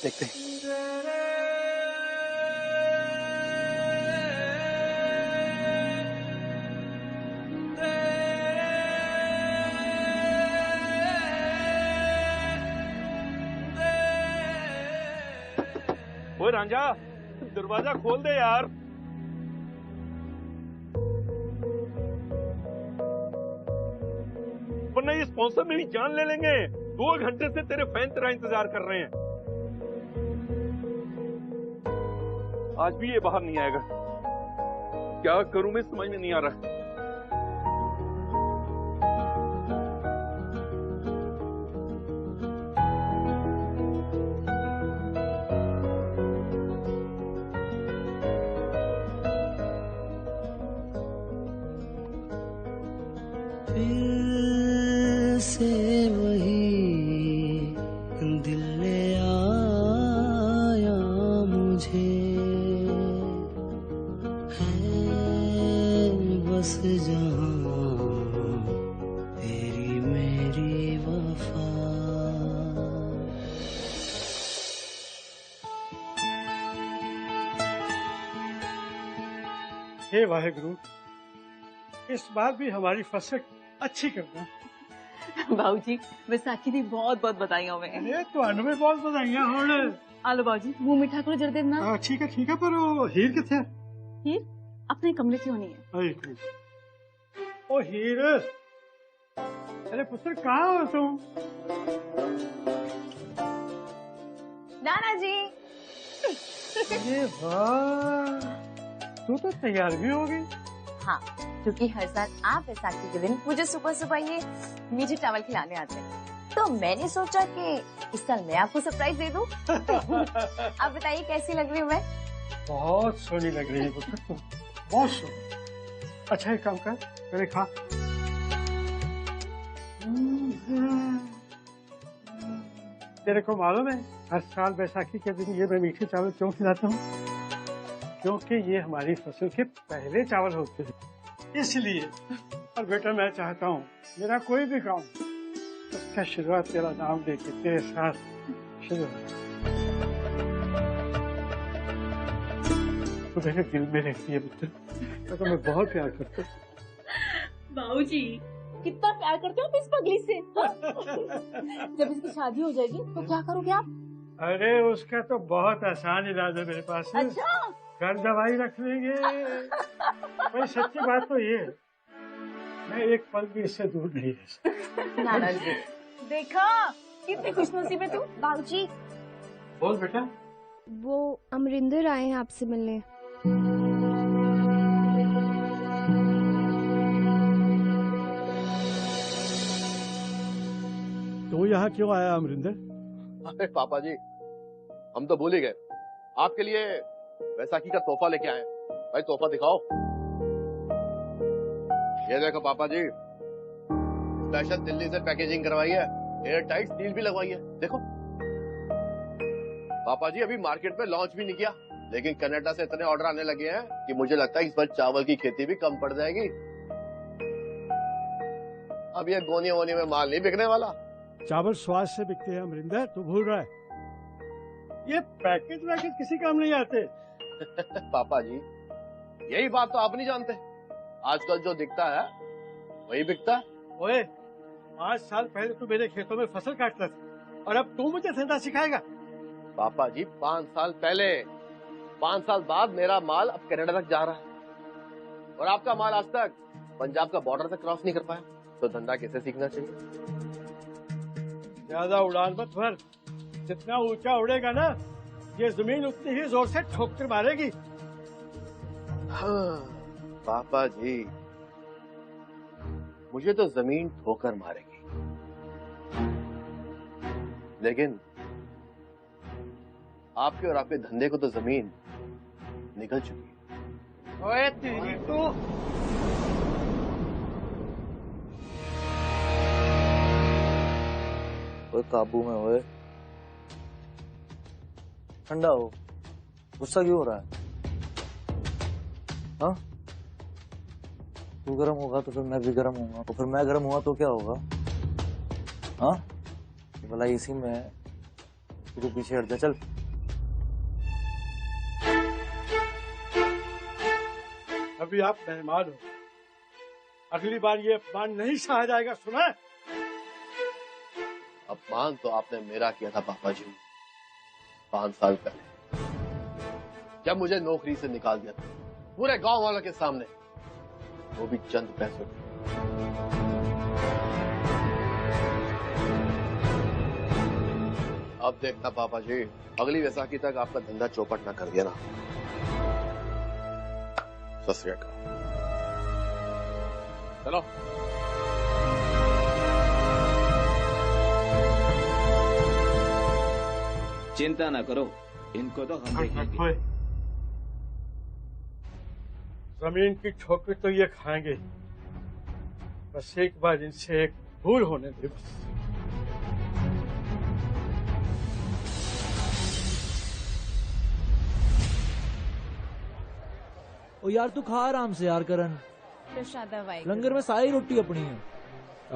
देखते हैं। ओए रांझा, दरवाजा खोल दे यार। वरना ये स्पॉन्सर मेरी जान ले लेंगे। 2 घंटे से तेरे फैन तेरा इंतजार कर रहे हैं। आज भी ये बाहर नहीं आएगा। क्या करूं मैं समझ में नहीं आ रहा। फिर से वही दिल ले आया मुझे, है बस जहाँ तेरी मेरी वफा। हे वाहेगुरु, इस बार भी हमारी फसल अच्छी करना। बाबूजी विसाखी दी बहुत बहुत बधाई हो मैं। अरे ਤੁਹਾਨੂੰ भी बहुत बधाइयां होण। आलो बाबूजी मुंह मीठा करो जरा देर ना। ठीक है पर वो हीर किथे है? हीर अपने कमरे से होनी है। अरे ओ हीर, अरे पुत्र कहाँ हो तुम? नाना जी। अरे वाह, तू तो तैयार भी हो गई। हाँ, क्योंकि हर साल आप वैसाखी के दिन मुझे सुबह सुबह ये मीठे चावल खिलाने आते हैं, तो मैंने सोचा कि इस साल मैं आपको सरप्राइज दे दूं। आप बताइए कैसी लग रही हूँ मैं? बहुत सोहनी लग रही है पुत्र तुम, बहुत सोहनी। अच्छा एक काम कर, पहले खा। तेरे को मालूम है हर साल बैसाखी के दिन ये मैं मीठे चावल क्यों खिलाता हूँ? क्योंकि ये हमारी फसल के पहले चावल होते हैं, इसलिए। और बेटा मैं चाहता हूँ मेरा कोई भी काम उसका शुरुआत तेरा नाम देके तेरे साथ शुरू हो। तो मेरे दिल में रहती है पुत्र, तो मैं बहुत प्यार करता हूँ। बाबूजी कितना प्यार करते हो आप इस पगली से? जब इसकी शादी हो जाएगी तो क्या करोगे आप? अरे उसका तो बहुत आसान इलाज है मेरे पास। अच्छा, घर दवाई रख लेंगे। पर सच्ची बात तो ये है, मैं एक पल भी इससे दूर नहीं रह सकता। नाना जी देखा कितनी खुशनसीब है तू। बाबूजी बोल बेटा। वो अमरिंदर आए हैं आपसे मिलने। तो यहाँ क्यों आया अमरिंदर? अरे पापा जी, हम तो भूल ही गए। आपके लिए वैसाखी का तोहफा लेके आए। भाई तोहफा दिखाओ। ये देखो पापा जी, स्पेशल दिल्ली से पैकेजिंग करवाई है, एयर टाइट सील भी लगवाई है। देखो पापा जी, अभी मार्केट में लॉन्च भी नहीं किया, लेकिन कनाडा से इतने ऑर्डर आने लगे हैं कि मुझे लगता है इस बार चावल की खेती भी कम पड़ जाएगी। अब ये गोनी वोनी में माल नहीं बिकने वाला। चावल स्वाद से बिकते हैं अमरिंदर, तू भूल रहा है। ये पैकेज वैकेज किसी काम नहीं आते। पापा जी यही बात तो आप नहीं जानते। आजकल जो दिखता है वही बिकता है। ओए 5 साल पहले तू मेरे खेतों में फसल काटता था और अब तू मुझे धंधा सिखाएगा? पापा जी 5 साल पहले, 5 साल बाद मेरा माल अब कनाडा तक जा रहा है और आपका माल आज तक पंजाब का बॉर्डर तक क्रॉस नहीं कर पाया, तो धंधा कैसे सीखना चाहिए? ज्यादा उड़ान मत भर, जितना ऊंचा उड़ेगा ना ये जमीन उतनी ही जोर से ठोकर मारेगी। हाँ, पापा जी मुझे तो जमीन ठोकर मारेगी, लेकिन आपके और आपके धंधे को तो जमीन निगल चुकी है। ओए तेरी तो ओए काबू में ओए, ठंडा हो, गुस्सा क्यों हो रहा है? हाँ, तू गर्म होगा तो फिर मैं भी गर्म होऊंगा, तो फिर मैं गर्म हुआ तो क्या होगा? हाँ, भला इसी में तू पीछे हट जा, चल। अभी आप मेहमान हो, अगली बार ये अपमान नहीं सहा जाएगा, सुना है? अपमान तो आपने मेरा किया था पापा जी 5 साल पहले, जब मुझे नौकरी से निकाल दिया था पूरे गांव वालों के सामने, वो भी चंद पैसों के। अब देखना पापा जी, अगली वैसाखी तक आपका धंधा चौपट ना कर दिया ना। सत श्री अकाल। चलो। चिंता ना करो, इनको तो हम देखेंगे। जमीन की ठोकर तो ये खाएंगे, बस एक बार इनसे एक भूल होने दे बस। ओ यार तू खा आराम से यार करण, प्रसादा वाई लंगर में सारी रोटी अपनी है।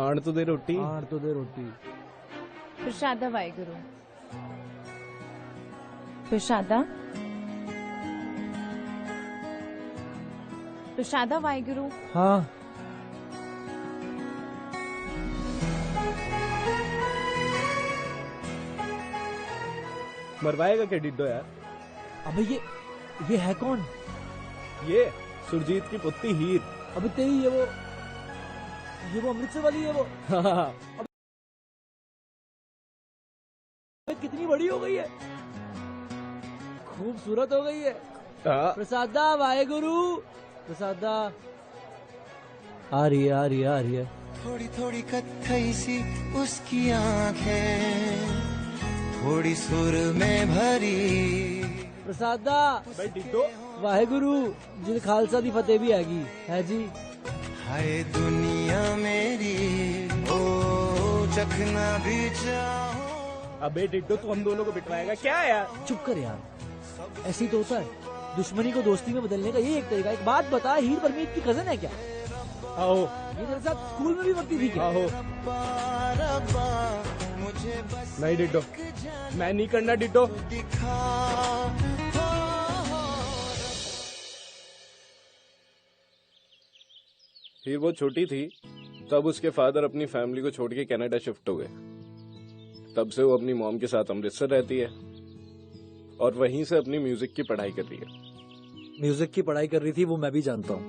आड़ तो दे रोटी, आड़ तो दे रोटी। प्रसादा वाई गुरु, प्रसादा प्रसादा वाई गुरु। हाँ मरवाएगा क्या डिड्डो यार? अबे ये है कौन? ये सुरजीत की पुत्री हीर। अबे तेरी ये वो अमृतसर वाली है वो। अबे कितनी बड़ी हो गई है, खूबसूरत हो गई है। प्रसादा वाहेगुरु, प्रसादा आ रही है, आ रही है, आ रही है। थोड़ी थोड़ी कत्थई सी उसकी आंखें, थोड़ी सुर में भरी। प्रसादा वाहेगुरु जी खालसा दी फतेह भी हैगी है जी। हाय दुनिया मेरी ओ चखना भी चाहो। अबे डिड्डो तू हम दोनों को बिठवाएगा क्या यार? चुप कर यार, ऐसी तो होता है दुश्मनी को दोस्ती में बदलने का ये एक तरीका। एक बात बता, हीर परमीत की कजन है क्या? आओ, ये तेरे साथ स्कूल में भी पढ़ती थी क्या? आओ। नहीं डिड्डो, मैं नहीं करना डिड्डो। हीर वो छोटी थी तब उसके फादर अपनी फैमिली को छोड़ के कनाडा शिफ्ट हो गए। तब से वो अपनी मॉम के साथ अमृतसर रहती है और वहीं से अपनी म्यूजिक की पढ़ाई कर रही है। म्यूजिक की पढ़ाई कर रही थी वो मैं भी जानता हूँ।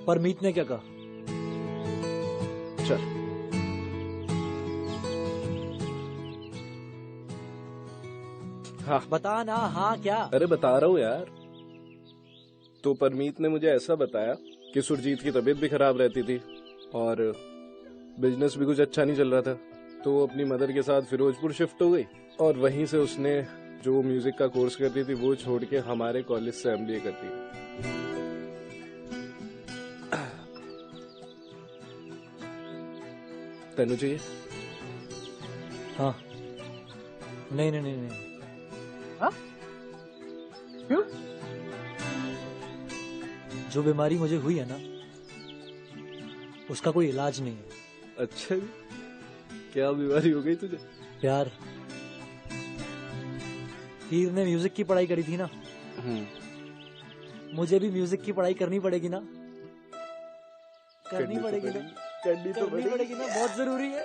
परमीत ने क्या कहा? चल हाँ बता ना। हाँ क्या? अरे बता रहा हूँ यार। तो परमीत ने मुझे ऐसा बताया कि सुरजीत की तबीयत भी खराब रहती थी और बिजनेस भी कुछ अच्छा नहीं चल रहा था, तो वो अपनी मदर के साथ फिरोजपुर शिफ्ट हो गई और वहीं से उसने जो म्यूजिक का कोर्स करती थी वो छोड़ के हमारे कॉलेज से MBA करती है। तेनू चाहिए? हाँ नहीं नहीं नहीं नहीं। हाँ क्यों? जो बीमारी मुझे हुई है ना उसका कोई इलाज नहीं है। अच्छा क्या बीमारी हो गई तुझे? प्यार। हीर ने म्यूजिक की पढ़ाई करी थी ना, मुझे भी म्यूजिक की पढ़ाई करनी पड़ेगी ना। करनी पड़ेगी ना, करनी पड़ेगी ना, बहुत जरूरी है।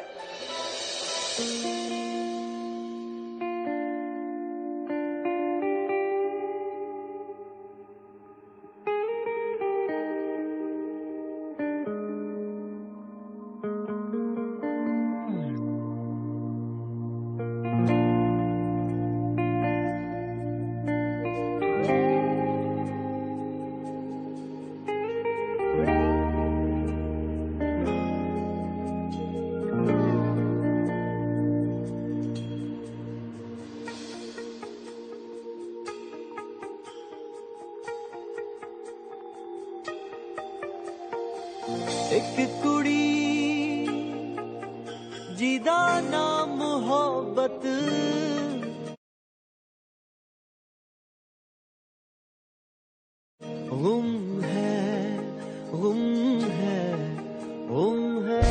एक कुड़ी जिदा ना मोहब्बत गुम है गुम है गुम है।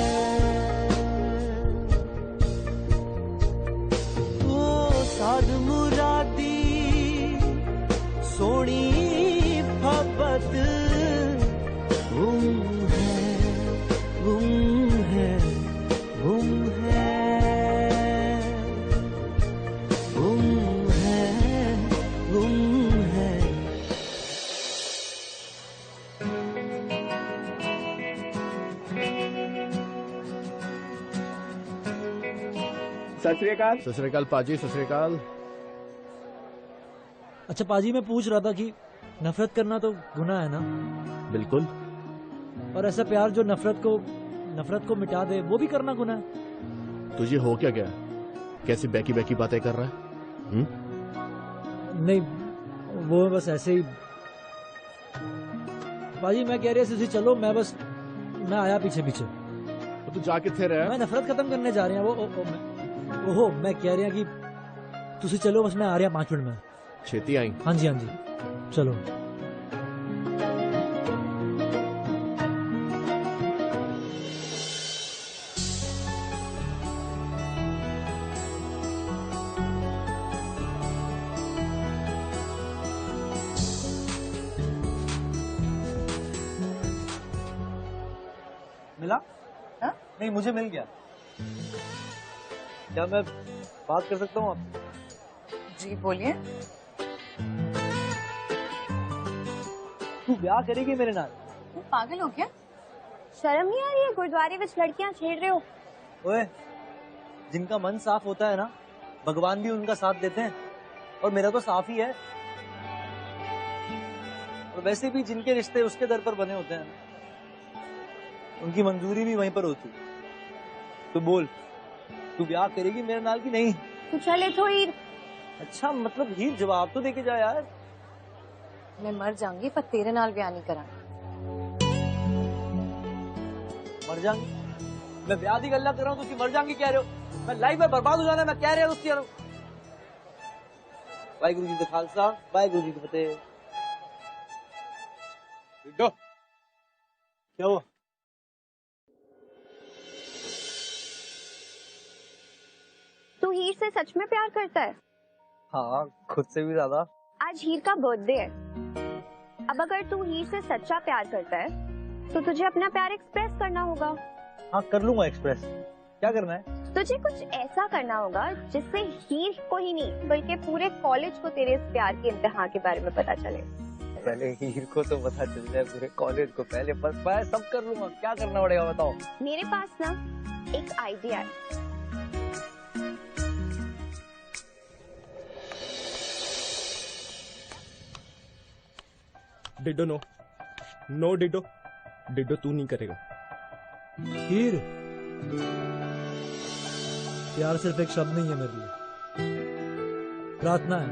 सत श्री अकाल। सत श्री अकाल पाजी, सत श्री अकाल। अच्छा पाजी, मैं पूछ रहा था कि नफरत करना तो गुनाह है ना? बिल्कुल। और ऐसा प्यार जो नफरत को मिटा दे, वो भी करना गुनाह है? तुझे हो क्या गया? कैसी बैकी बैकी बातें कर रहा है? नहीं, वो बस ऐसे ही। पाजी मैं कह रही चलो, मैं आया पीछे पीछे। तो तू जा किथे रहा है? मैं नफरत खत्म करने जा रहे हैं। मैं कह रही कि तुसी चलो, बस मैं आ रहा 5 मिनट में। छेती आई? हाँ जी चलो। मिला? हा? नहीं, मुझे मिल गया। क्या मैं बात कर सकता हूँ आपसे? जी बोलिए। तू ब्याह करेगी मेरे नाल? तू पागल हो क्या? शर्म नहीं आ रही है? गुरुद्वारे में लड़कियां छेड़ रहे हो। ओए, जिनका मन साफ होता है ना, भगवान भी उनका साथ देते हैं, और मेरा तो साफ ही है। और वैसे भी जिनके रिश्ते उसके दर पर बने होते हैं, उनकी मंजूरी भी वहीं पर होती है। तो बोल, तू ब्याह करेगी मेरे नाल की नहीं? तू चले तो हीर। अच्छा, मतलब हीर जवाब तो देके जा यार। मैं मर जाऊंगी पर तेरे नाल ब्याह नहीं करा। मर जाऊंगी? मैं ब्याह की गल्ला कर रहा हूँ, तुम मर जाऊंगी कह रहे हो? मैं लाइफ में बर्बाद हो जाना है, मैं कह रहा हूँ दोस्ती। वाहिगुरु जी का खालसा, वाहिगुरु जी की फतेह। क्या हुआ? तू हीर से सच में प्यार करता है? हाँ, खुद से भी ज्यादा। आज हीर का बर्थडे है। अब अगर तू हीर से सच्चा प्यार करता है तो तुझे अपना प्यार एक्सप्रेस करना होगा। हाँ, कर लूंगा एक्सप्रेस। क्या करना है? तुझे कुछ ऐसा करना होगा जिससे हीर को ही नहीं बल्कि पूरे कॉलेज को तेरे इस प्यार के इम्तिहान के बारे में पता चले। पहले हीर को तो पता चल जाए, पूरे कॉलेज को। पहले बस मैं सब कर लूंगा। क्या करना पड़ेगा बताओ? मेरे पास ना एक आइडिया है। डिडो नो डिडो तू नहीं करेगा। हीर, प्यार सिर्फ एक शब्द नहीं है मेरे लिए, प्रार्थना है,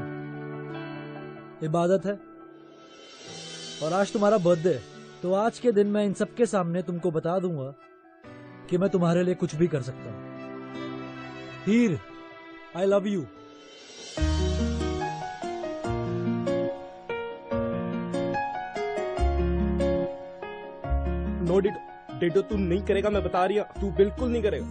इबादत है। और आज तुम्हारा बर्थडे है, तो आज के दिन मैं इन सबके सामने तुमको बता दूंगा कि मैं तुम्हारे लिए कुछ भी कर सकता हूं। हीर, आई लव यू। नो डिडो तू नहीं करेगा, मैं बता रही हूँ, तू बिल्कुल नहीं करेगा।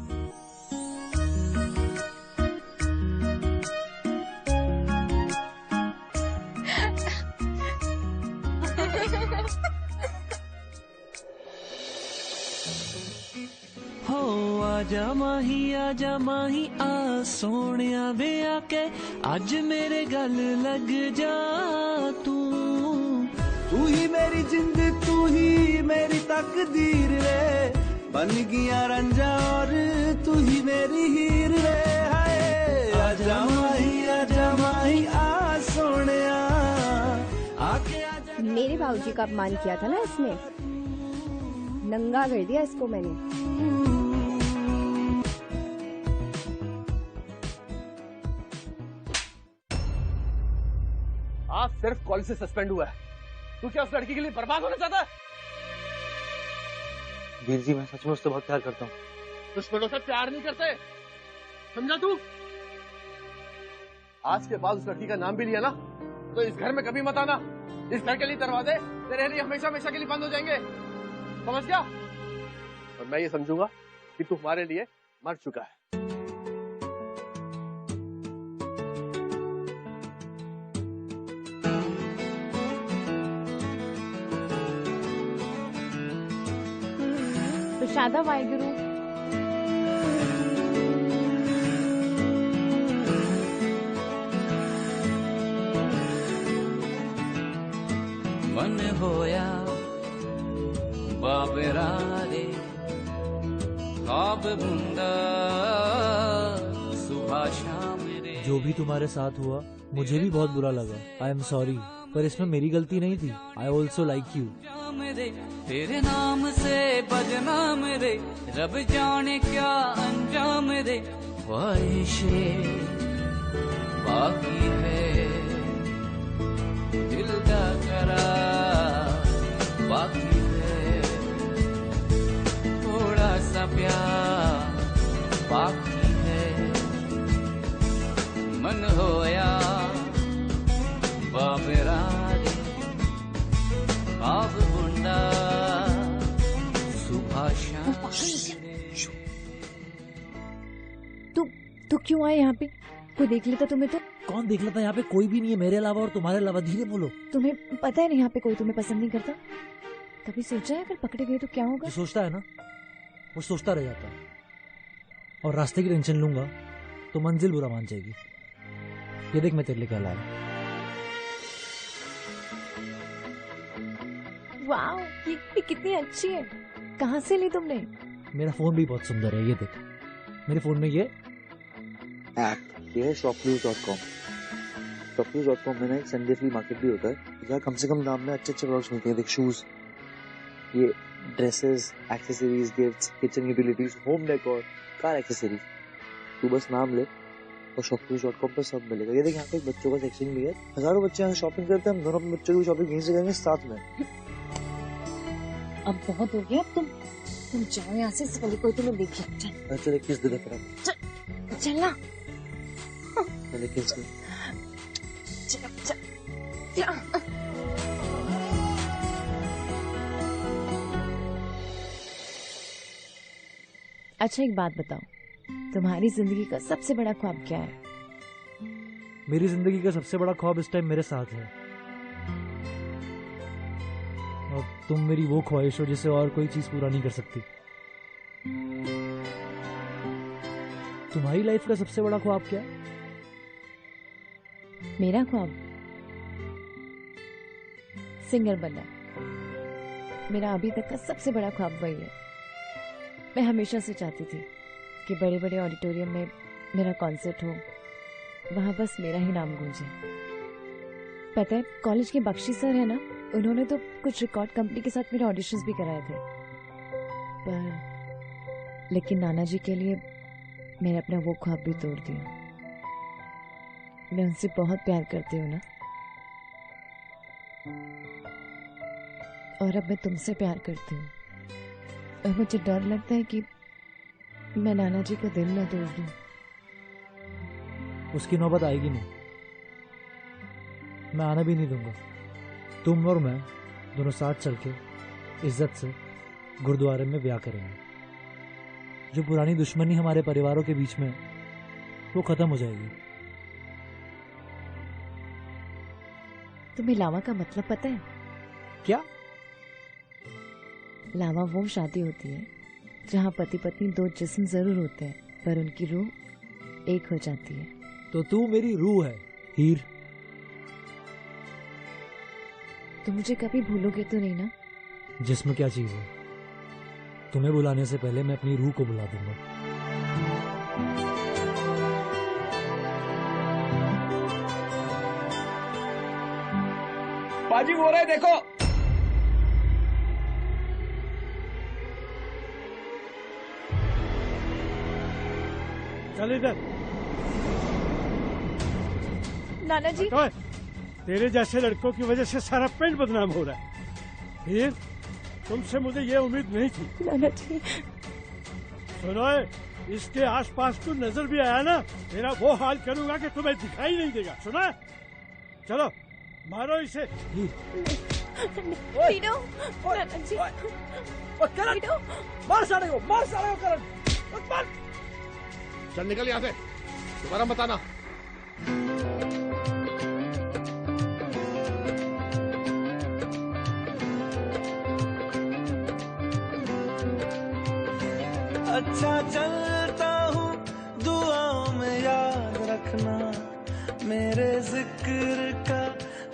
हो आजा माही आ सोनिया वे आके आज मेरे गल लग जा। तू ही मेरी जिंद, तू ही मेरी तकदीर रे, बन गया रंजा और तू ही मेरी हीर रे। हाय आजा माही आ सोनिया आके आजा। मेरे बाबूजी का अपमान किया था ना इसने, नंगा कर दिया इसको मैंने। आज सिर्फ कॉलेज से सस्पेंड हुआ है। तू क्या उस लड़की के लिए बर्बाद होना चाहता है? वीर जी, मैं सच में उससे बहुत प्यार करता हूँ। दुश्मनों से प्यार नहीं करते, समझा तू? आज के बाद उस लड़की का नाम भी लिया ना तो इस घर में कभी मत आना। इस घर के लिए दरवाजे तेरे लिए हमेशा हमेशा के लिए बंद हो जाएंगे, समझ गया? और मैं ये समझूंगा कि तू हमारे लिए मर चुका है। शादा वाहिगुरु। मन होया बाबरा रे ख्वाब बुंदा सुबह जो भी तुम्हारे साथ हुआ मुझे भी बहुत बुरा लगा। आई एम सॉरी, पर इसमें मेरी गलती नहीं थी। I also like you. तेरे नाम से बदनाम रे, रब जाने क्या अंजाम रे। ख्वाहिशें बाकी है, दिल का करार बाकी है, थोड़ा सा प्यार बाकी है। मन होया बाबरारे, आप बुंदा सुबह शाम। तू क्यों आए यहाँ पे? कोई देख लेता तुम्हें तो? कौन देख लेता? यहाँ पे कोई भी नहीं है मेरे अलावा और तुम्हारे अलावा। धीरे बोलो। तुम्हें पता है ना यहाँ पे कोई तुम्हें पसंद नहीं करता? कभी सोचा है अगर पकड़े गए तो क्या होगा? जो सोचता है ना वो सोचता रह जाता है, और रास्ते की टेंशन लूंगा तो मंजिल बुरा मान जाएगी। ये देख मैं तेरे लिए क्या लाया। वाह, ये कितनी अच्छी है। कहाँ से ली तुमने? मेरा फोन भी बहुत सुंदर है। ये देख मेरे फोन में ये ऐप, ये है shopnews.com। shopnews.com में ना एक संडे फ्री मार्केट भी होता है, जहाँ कम से कम दाम में अच्छे अच्छे प्रोडक्ट्स मिलते हैं। देख शूज, ये dresses, accessories, gifts, kitchen utilities, home decor, car accessories. तू बस नाम ले और shopnews.com पर सब मिलेगा। ये देख यहाँ पे एक बच्चों का सेक्शन भी है। हजारों बच्चे यहाँ शॉपिंग करते हैं, हम दोनों अपने बच्चों की शॉपिंग यहीं से करेंगे साथ में। अब बहुत हो गया। तुम जाओ यहाँ से, इससे पहले कोई तुम्हें देखे। चल चल किस दे फिर चल ना। पहले किस दे। अच्छा एक बात बताओ, तुम्हारी जिंदगी का सबसे बड़ा ख्वाब क्या है? मेरी जिंदगी का सबसे बड़ा ख्वाब इस टाइम मेरे साथ है, और तुम मेरी वो ख्वाहिश हो जिसे और कोई चीज पूरा नहीं कर सकती। तुम्हारी लाइफ का सबसे बड़ा ख्वाब क्या है? मेरा ख्वाब सिंगर बनना। मेरा अभी तक का सबसे बड़ा ख्वाब वही है। मैं हमेशा से चाहती थी कि बड़े बड़े ऑडिटोरियम में मेरा कॉन्सर्ट हो, वहां बस मेरा ही नाम गूंजे। पता है, कॉलेज के बख्शी सर है ना, उन्होंने तो कुछ रिकॉर्ड कंपनी के साथ मेरे ऑडिशंस भी कराए थे, पर लेकिन नाना जी के लिए मैंने अपना वो ख्वाब भी तोड़ दिया। मैं उनसे बहुत प्यार करती हूँ ना, और अब मैं तुमसे प्यार करती हूँ, और मुझे डर लगता है कि मैं नाना जी का दिल न तोड़ दूं। उसकी नौबत आएगी नहीं, मैं आने भी नहीं दूंगा। तुम और मैं दोनों साथ चल के इज्जत से गुरुद्वारे में ब्याह करेंगे। जो पुरानी दुश्मनी हमारे परिवारों के बीच में वो खत्म हो जाएगी। तुम्हें लावा का मतलब पता है? क्या? लावा वो शादी होती है जहाँ पति पत्नी दो जिस्म जरूर होते हैं, पर उनकी रूह एक हो जाती है। तो तू मेरी रूह है हीर। तुम मुझे कभी भूलोगे तो नहीं ना? जिस्म क्या चीज है? तुम्हें बुलाने से पहले मैं अपनी रूह को बुला दूंगा। बाजी हो रहा है, देखो। चल इधर। नाना जी, तेरे जैसे लड़कों की वजह से सारा पिंड बदनाम हो रहा है। फिर तुमसे मुझे ये उम्मीद नहीं थी। नाना जी, सुनो, इसके आसपास तू नजर भी आया ना, मेरा वो हाल करूंगा कि तुम्हें दिखाई नहीं देगा। सुना? चलो मारो इसे। टीनो, नाना जी, टीनो, मार साले को, मार साले को करण, मार। चल निकल यहाँ से, दोबारा मत आना। अच्छा चलता हूँ, दुआओं में याद रखना, मेरे जिक्र का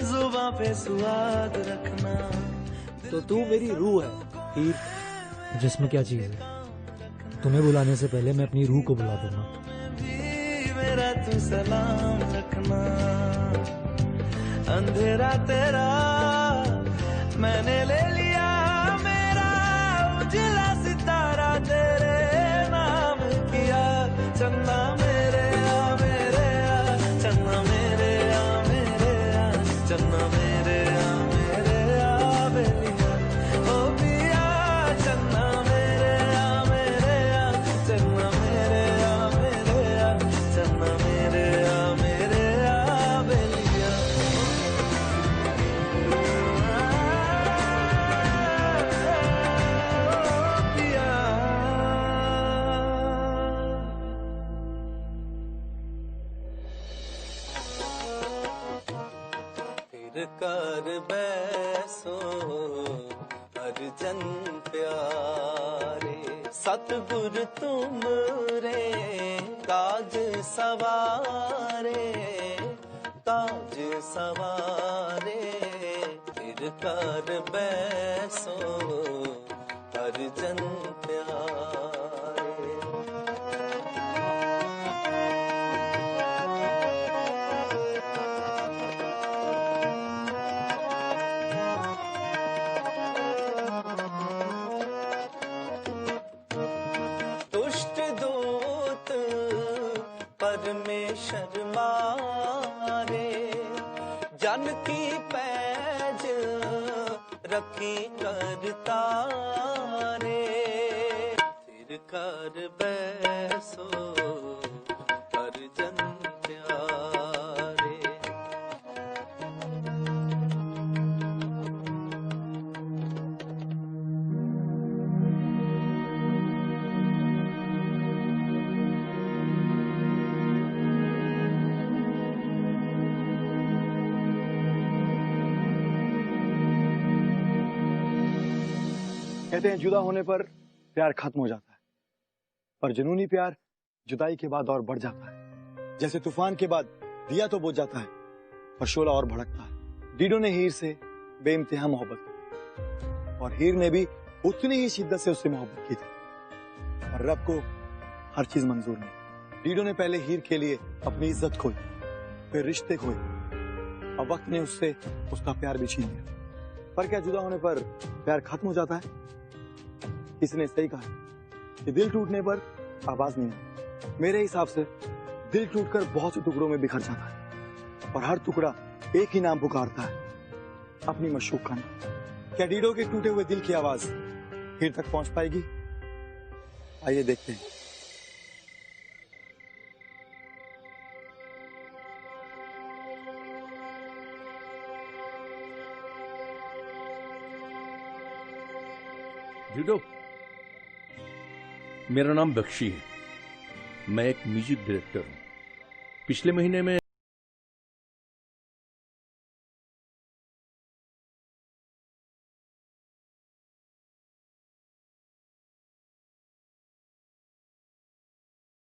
जुबां पे स्वाद रखना। तो तू मेरी रूह है हीर। जिस्म क्या चीज है? तुम्हें बुलाने से पहले मैं अपनी रूह को बुला दूंगा। मेरा तू सलाम रखना। अंधेरा तेरा मैंने ले लिया, मेरा उजला सितारा तेरे नाम किया। चन्ना मेरे आ मेरे आ, चन्ना मेरे आ मेरे आ, चन्ना मेरे आ मेरे आ बेलिया। ओ पिया चन्ना मेरे आ मेरे आ, चन्ना मेरे आ मेरे आ, चन्ना मेरे आ मेरे आ बेलिया। फिर कर बैसो अर्जन प्यारे, सतगुर तुम रे काज सवारे, काज सवारे। फिर कर बैसो अर्जन प्यारे। दुष्ट दूत परमेश्वर मारे, जन की पैज रखी करतारे। फिर कर बैसो अर्जन प्यारे। कहते हैं जुदा होने पर प्यार खत्म हो जाता है, पर जुनूनी प्यार जुदाई के बाद और बढ़ जाता है। जैसे तूफान के बाद दिया तो बुझ जाता है, पर शोला और भड़कता है। डीडो ने हीर से बेइंतहा मोहब्बत की और हीर ने भी उतनी ही शिद्दत से उससे मोहब्बत की थी, पर रब को हर चीज मंजूर नहीं। डीडो ने पहले हीर के लिए अपनी इज्जत खोई, फिर रिश्ते खोए, अब वक्त ने उससे उसका प्यार भी छीन लिया। पर क्या जुदा होने पर प्यार खत्म हो जाता है? इसने सही कहा कि दिल टूटने पर आवाज नहीं आती। मेरे हिसाब से दिल टूटकर बहुत से टुकड़ों में बिखर जाता है और हर टुकड़ा एक ही नाम पुकारता है, अपनी मशूक का नाम। क्या डीडो के टूटे हुए दिल की आवाज हीर तक पहुंच पाएगी? आइए देखते हैं। डीडो, मेरा नाम बख्शी है। मैं एक म्यूजिक डायरेक्टर हूँ। पिछले महीने में